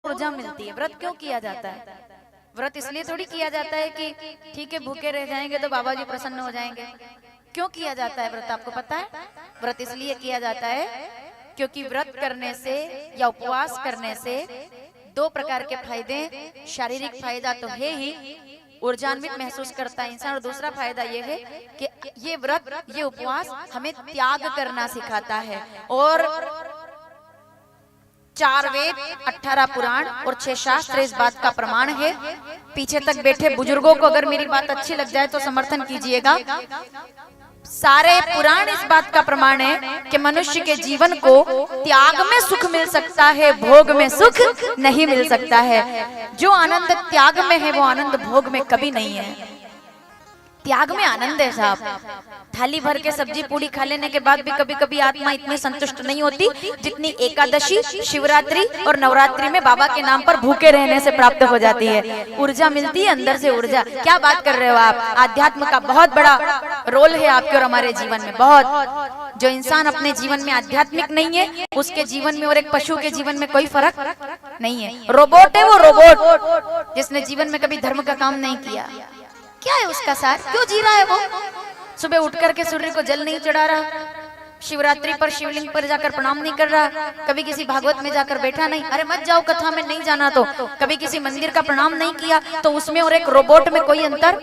ऊर्जा मिलती है। व्रत क्यों किया जाता है? व्रत इसलिए थोड़ी किया जाता है कि ठीक है भूखे रह जाएंगे तो बाबा जी प्रसन्न हो जाएंगे। क्यों किया जाता है व्रत, आपको पता है? व्रत इसलिए किया जाता है क्योंकि व्रत करने से या उपवास करने से दो प्रकार के फायदे, शारीरिक फायदा तो है ही, ऊर्जान्वित महसूस करता है इंसान, और दूसरा फायदा ये है कि ये व्रत, ये उपवास हमें त्याग करना सिखाता है। और 4 वेद, 18 पुराण और 6 शास्त्र इस बात का प्रमाण है। पीछे तक बैठे बुजुर्गों को अगर मेरी बात अच्छी लग जाए तो समर्थन कीजिएगा। सारे पुराण इस बात का प्रमाण है कि मनुष्य के जीवन को त्याग में सुख मिल सकता है, भोग में सुख नहीं मिल सकता है। जो आनंद त्याग में है वो आनंद भोग में कभी नहीं है। त्याग में आनंद है साहब। थाली भर के सब्जी पूड़ी खा लेने के बाद भी कभी कभी आत्मा इतनी संतुष्ट नहीं होती जितनी एकादशी, शिवरात्रि और नवरात्रि में बाबा के नाम पर भूखे रहने से प्राप्त हो जाती है। ऊर्जा मिलती है अंदर से ऊर्जा। क्या बात कर रहे हो आप? आध्यात्म का बहुत बड़ा रोल है आपके और हमारे जीवन में, बहुत। जो इंसान अपने जीवन में आध्यात्मिक नहीं है उसके जीवन में और एक पशु के जीवन में कोई फर्क नहीं है। रोबोट है वो, रोबोट जिसने जीवन में कभी धर्म का काम नहीं किया। क्या है उसका सार? क्यों जी रहा है वो? सुबह उठ करके सूर्य को जल नहीं चढ़ा रहा, शिवरात्रि पर शिवलिंग पर जाकर प्रणाम नहीं कर रहा, कभी किसी भागवत में जाकर बैठा नहीं, अरे मत जाओ कथा में नहीं जाना, तो कभी किसी मंदिर का प्रणाम नहीं किया, तो उसमें और एक रोबोट में कोई अंतर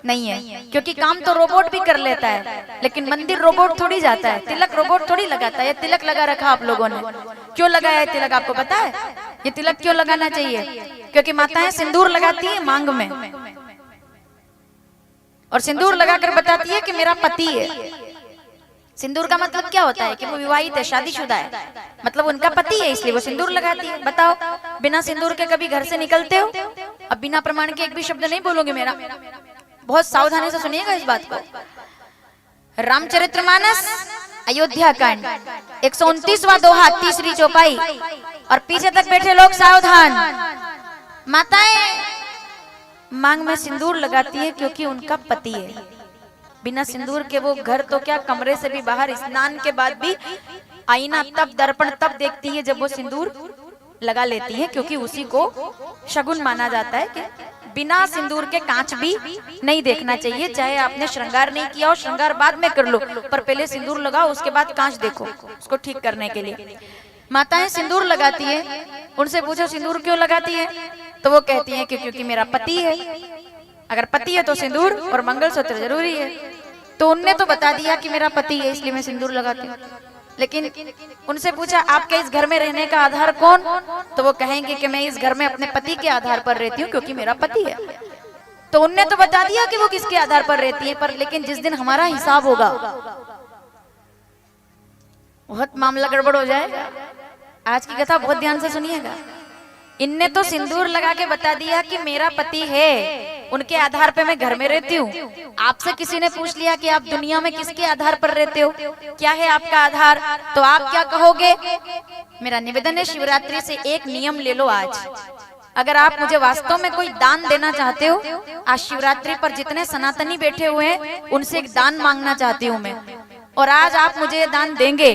नहीं है। क्योंकि काम तो रोबोट भी कर लेता है लेकिन मंदिर रोबोट थोड़ी जाता है, तिलक रोबोट थोड़ी लगाता है। तिलक लगा रखा आप लोगों ने, क्यों लगाया है तिलक आपको पता है? ये तिलक क्यों लगाना चाहिए? क्योंकि माताएं सिंदूर लगाती है मांग में, और सिंदूर लगाकर बताती है कि मेरा पति है। सिंदूर का मतलब क्या होता है? कि वो विवाहित है, शादीशुदा है, मतलब उनका पति है, इसलिए वो सिंदूर लगाती है। बताओ, बिना सिंदूर के कभी घर से निकलते हो? अब बिना प्रमाण के एक भी शब्द नहीं बोलोगे मेरा, बहुत सावधानी से सुनिएगा इस बात को। रामचरितमानस अयोध्या कांड 129वां दोहा, 3री चौपाई, और पीछे तक बैठे लोग सावधान। माताएं मांग में सिंदूर लगाती है क्योंकि उनका पति है। बिना सिंदूर के वो घर तो क्या, कमरे से भी बाहर, स्नान के बाद भी आईना तब, दर्पण तब देखती है जब वो सिंदूर लगा लेती है, क्योंकि उसी को शगुन माना जाता है कि बिना सिंदूर के कांच भी नहीं देखना चाहिए। चाहे आपने श्रृंगार नहीं किया हो, श्रृंगार बाद में कर लो, पर पहले सिंदूर लगाओ, उसके बाद कांच देखो उसको ठीक करने के लिए। माताएं सिंदूर लगाती है, उनसे पूछो सिंदूर क्यों लगाती है, तो वो कहती हैं कि क्योंकि मेरा पति है। अगर पति है तो सिंदूर और मंगलसूत्र जरूरी है। तो उनने तो बता दिया कि मेरा पति है इसलिए मैं सिंदूर लगाती हूँ। लेकिन उनसे पूछा आपके इस घर में रहने का आधार कौन, तो वो कहेंगे कि मैं इस घर में अपने पति के आधार पर रहती हूँ क्योंकि मेरा पति है। तो उनने तो बता दिया कि वो किसके आधार पर रहती है, पर लेकिन जिस दिन हमारा हिसाब होगा बहुत मामला गड़बड़ हो जाएगा। आज की कथा बहुत ध्यान से सुनिएगा। इनने तो सिंदूर लगा के बता दिया कि मेरा पति है, उनके आधार पे मैं घर में रहती हूँ। आपसे किसी ने पूछ लिया कि आप दुनिया में किसके आधार पर रहते हो, क्या है आपका आधार, तो आप क्या कहोगे? मेरा निवेदन है शिवरात्रि से एक नियम ले लो आज। अगर आप मुझे वास्तव में कोई दान देना चाहते हो, आज शिवरात्रि पर जितने सनातनी बैठे हुए हैं उनसे एक दान मांगना चाहती हूँ मैं, और आज आप मुझे दान देंगे,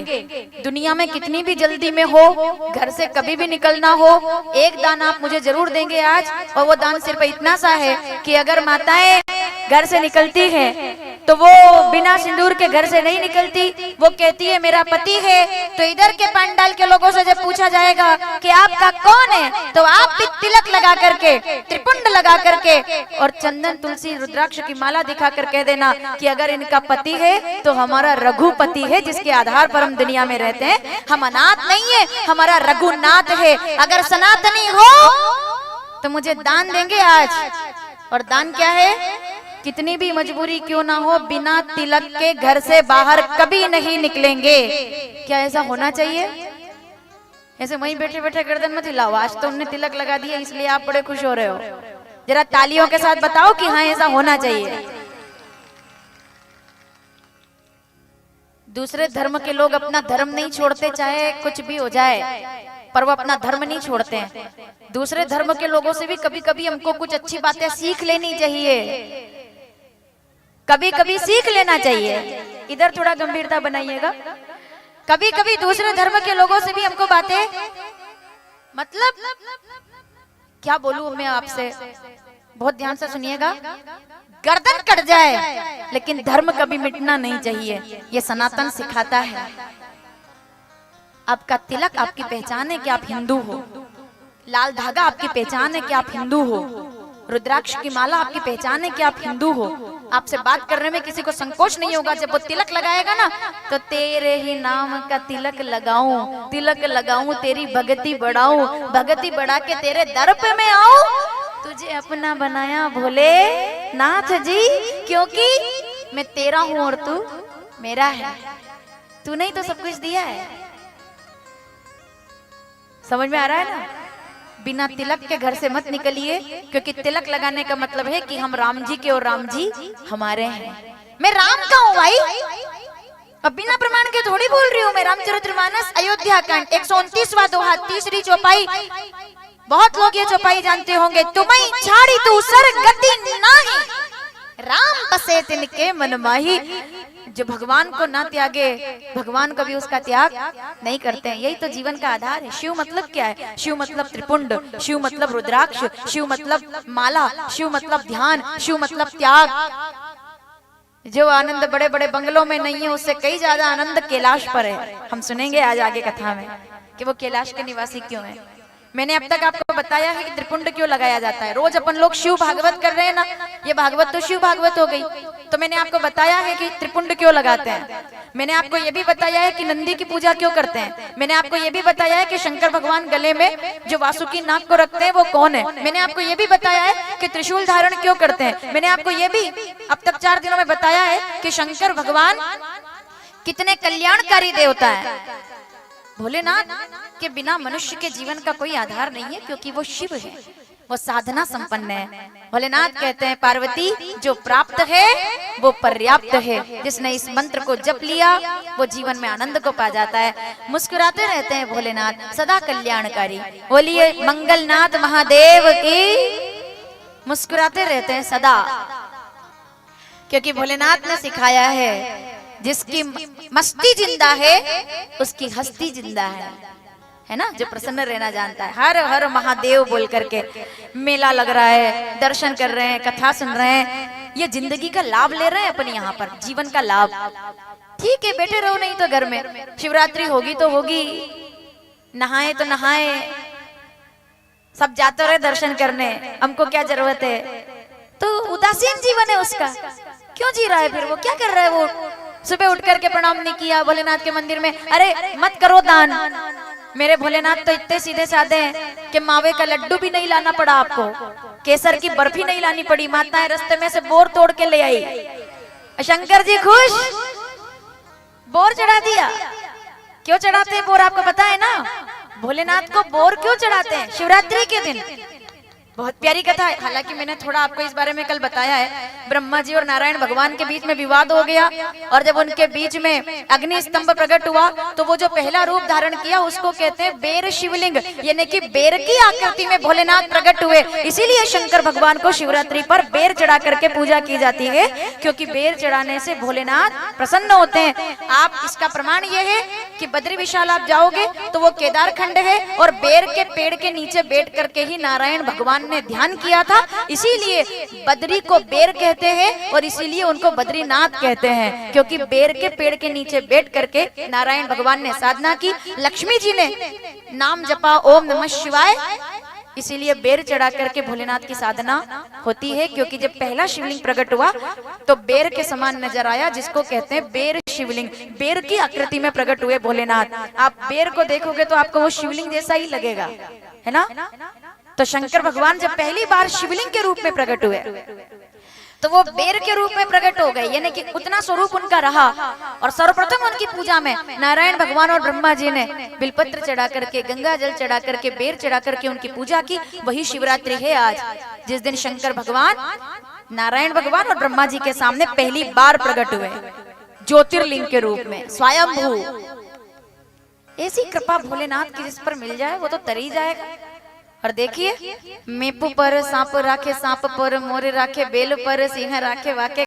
दुनिया में कितनी भी जल्दी में हो, घर से कभी भी निकलना हो, एक दान आप मुझे जरूर देंगे आज। और वो दान सिर्फ इतना सा है कि अगर माताएं घर से निकलती हैं तो वो बिना सिंदूर के घर से नहीं निकलती, वो कहती है मेरा पति है। तो इधर के पंडाल के लोगों से जब पूछा जाएगा कि आपका कौन है, तो आप भी तिलक लगा करके, त्रिपुंड लगा करके और चंदन तुलसी रुद्राक्ष की माला दिखा कर कह देना कि अगर इनका पति है तो हमारा रघुपति है, जिसके आधार पर हम दुनिया में रहते हैं। हम अनाथ नहीं है, हमारा रघुनाथ है। अगर सनातनी हो तो मुझे दान देंगे आज। और दान क्या है? कितनी भी मजबूरी क्यों ना हो, बिना तिलक के घर से बाहर कभी नहीं निकलेंगे। क्या ऐसा होना चाहिए? ऐसे वहीं बैठे बैठे गर्दन मत हिलाओ। आज तो उन्होंने तिलक लगा दिया इसलिए आप बड़े खुश हो रहे हो। जरा तालियों के साथ बताओ कि हाँ ऐसा होना चाहिए। दूसरे धर्म के लोग अपना धर्म नहीं छोड़ते, चाहे कुछ भी हो जाए, पर वो अपना धर्म नहीं छोड़ते हैं। दूसरे धर्म के लोगों से भी कभी कभी हमको कुछ अच्छी बातें सीख लेनी चाहिए, कभी कभी सीख लेना चाहिए। इधर थोड़ा गंभीरता बनाइएगा। कभी कभी दूसरे धर्म के लोगों से भी हमको बातें मतलब क्या बोलूं मैं आपसे, बहुत ध्यान से सुनिएगा। गर्दन कट जाए लेकिन धर्म कभी मिटना नहीं चाहिए, ये सनातन सिखाता है। आपका तिलक आपकी पहचान है कि आप हिंदू हो, लाल धागा आपकी पहचान है कि आप हिंदू हो, रुद्राक्ष की माला आपकी पहचान है कि आप हिंदू हो। आपसे बात करने में किसी को संकोच नहीं होगा। जब वो तिलक लगाएगा ना, तो तेरे ही नाम का तिलक लगाऊं, तिलक लगाऊं, तेरी भगती बढ़ाऊं, भगती बढ़ा के तेरे दर पे मैं आऊं, तुझे अपना बनाया भोले नाथ जी, क्योंकि मैं तेरा हूं और तू मेरा है। तूने ही तो सब कुछ दिया है। समझ में आ रहा है ना? बिना तिलक के घर से मत निकलिए, क्योंकि तिलक लगाने का मतलब है कि हम राम जी के और राम जी हमारे हैं। मैं राम का हूँ भाई, अब बिना प्रमाण के थोड़ी बोल रही हूँ मैं। रामचरितमानस अयोध्या कांड 129वां दोहा, तीसरी चौपाई। बहुत लोग ये चौपाई जानते होंगे। तुम्हें छाड़ी तू सर गति नाही, राम बसे तिनके मन माही। जो भगवान को ना त्यागे, भगवान कभी उसका त्याग नहीं करते हैं। यही तो जीवन का आधार है। शिव मतलब क्या है? शिव मतलब त्रिपुंड, शिव मतलब रुद्राक्ष, शिव मतलब माला, शिव मतलब ध्यान, शिव मतलब त्याग। जो आनंद बड़े बड़े बंगलों में नहीं है, उससे कई ज्यादा आनंद कैलाश पर है। हम सुनेंगे आज आगे कथा में कि वो कैलाश के निवासी क्यों है। मैंने अब तक आपको बताया है कि त्रिपुंड क्यों लगाया जाता है। रोज अपन लोग शिव भागवत कर रहे हैं ना, ये भागवत तो शिव भागवत हो गई। तो मैंने आपको बताया है कि त्रिपुंड क्यों लगाते हैं। मैंने आपको ये भी बताया है कि नंदी की पूजा क्यों करते हैं। मैंने आपको ये भी बताया है कि शंकर भगवान गले में जो वासुकी नाग को रखते हैं वो कौन है। मैंने आपको ये भी बताया है कि त्रिशूल धारण क्यों करते हैं। मैंने आपको ये भी अब तक 4 दिनों में बताया है कि शंकर भगवान कितने कल्याणकारी देवता है। भोलेनाथ के बिना मनुष्य के जीवन का कोई आधार नहीं है, क्योंकि वो शिव है, वो साधना संपन्न है। भोलेनाथ कहते हैं पार्वती जो प्राप्त है वो पर्याप्त है। जिसने इस मंत्र को जप लिया वो जीवन में आनंद को पा जाता है। मुस्कुराते रहते हैं भोलेनाथ, सदा कल्याणकारी। बोलिए मंगलनाथ महादेव की। मुस्कुराते रहते हैं सदा, क्योंकि भोलेनाथ ने सिखाया है जिसकी मस्ती जिंदा है उसकी हस्ती जिंदा है ना। जो प्रसन्न रहना जानता है, हर हर महादेव बोल करके मेला लग रहा है, दर्शन कर रहे हैं, कथा सुन रहे हैं, ये जिंदगी का लाभ ले रहे हैं अपन यहाँ पर, जीवन का लाभ। ठीक है, बैठे रहो नहीं तो घर में। शिवरात्रि होगी तो होगी, नहाए तो नहाए, सब जाते रहे दर्शन करने, हमको क्या जरूरत है। तो उदासीन जीवन है उसका, क्यों जी रहा है फिर वो? क्या कर रहा है वो? सुबह उठ करके प्रणाम नहीं किया भोलेनाथ के मंदिर में, अरे मत करो दान। मेरे भोलेनाथ तो इतने सीधे साधे हैं कि मावे का लड्डू भी नहीं लाना पड़ा आपको, केसर की बर्फी नहीं लानी पड़ी, माताएं रास्ते में से बोर तोड़ के ले आई। शंकर जी खुश, बोर चढ़ा दिया। क्यों चढ़ाते हैं बोर आपको पता है ना? भोलेनाथ को बोर क्यों चढ़ाते हैं? शिवरात्रि के दिन। बहुत प्यारी कथा है। हालांकि मैंने थोड़ा आपको इस बारे में कल बताया है। ब्रह्मा जी और नारायण भगवान के बीच में विवाद हो गया, और जब उनके बीच में अग्नि स्तंभ प्रकट हुआ तो वो जो पहला रूप धारण किया उसको कहते हैं बेर शिवलिंग, यानी कि बेर की आकृति में भोलेनाथ प्रकट हुए। इसीलिए शंकर भगवान को शिवरात्रि पर बेर चढ़ा करके पूजा की जाती है, क्योंकि बेर चढ़ाने से भोलेनाथ प्रसन्न होते हैं। आप इसका प्रमाण ये है कि बद्री विशाल आप जाओगे तो वो केदार खंड है, और बेर के पेड़ के नीचे बैठ करके ही नारायण भगवान ने ध्यान किया था। इसीलिए बद्री को बेर कहते हैं, और इसीलिए उनको बद्रीनाथ कहते हैं, क्योंकि बेर के पेड़ के नीचे बैठ करके नारायण भगवान ने साधना की। लक्ष्मी जी ने नाम जपा ओम नमः शिवाय, इसीलिए बेर चढ़ा करके भोलेनाथ की साधना होती है। क्योंकि जब पहला शिवलिंग प्रकट हुआ तो बेर के समान नजर आया, जिसको कहते हैं बेर शिवलिंग। बेर की आकृति में प्रकट हुए भोलेनाथ। आप बेर को देखोगे तो आपको वो शिवलिंग जैसा ही लगेगा, है ना? तो शंकर भगवान जब पहली बार शिवलिंग के रूप में प्रकट हुए तो वो बेर के रूप में प्रकट हो गए, यानी कि उतना स्वरूप उनका रहा। और सर्वप्रथम उनकी पूजा में नारायण भगवान और ब्रह्मा जी ने बिलपत्र चढ़ा करके, गंगा जल चढ़ा करके, बेर चढ़ा करके उनकी पूजा की। वही शिवरात्रि है आज, जिस दिन शंकर भगवान नारायण भगवान और ब्रह्मा जी के सामने पहली बार प्रकट हुए ज्योतिर्लिंग के रूप में, स्वयंभू। ऐसी कृपा भोलेनाथ की जिस पर मिल जाए वो तो तरी जाएगा। और देखिए, मेपू पर सांप राखे सांप पर, मोर राखे बेल पर, सिंह राखे वाके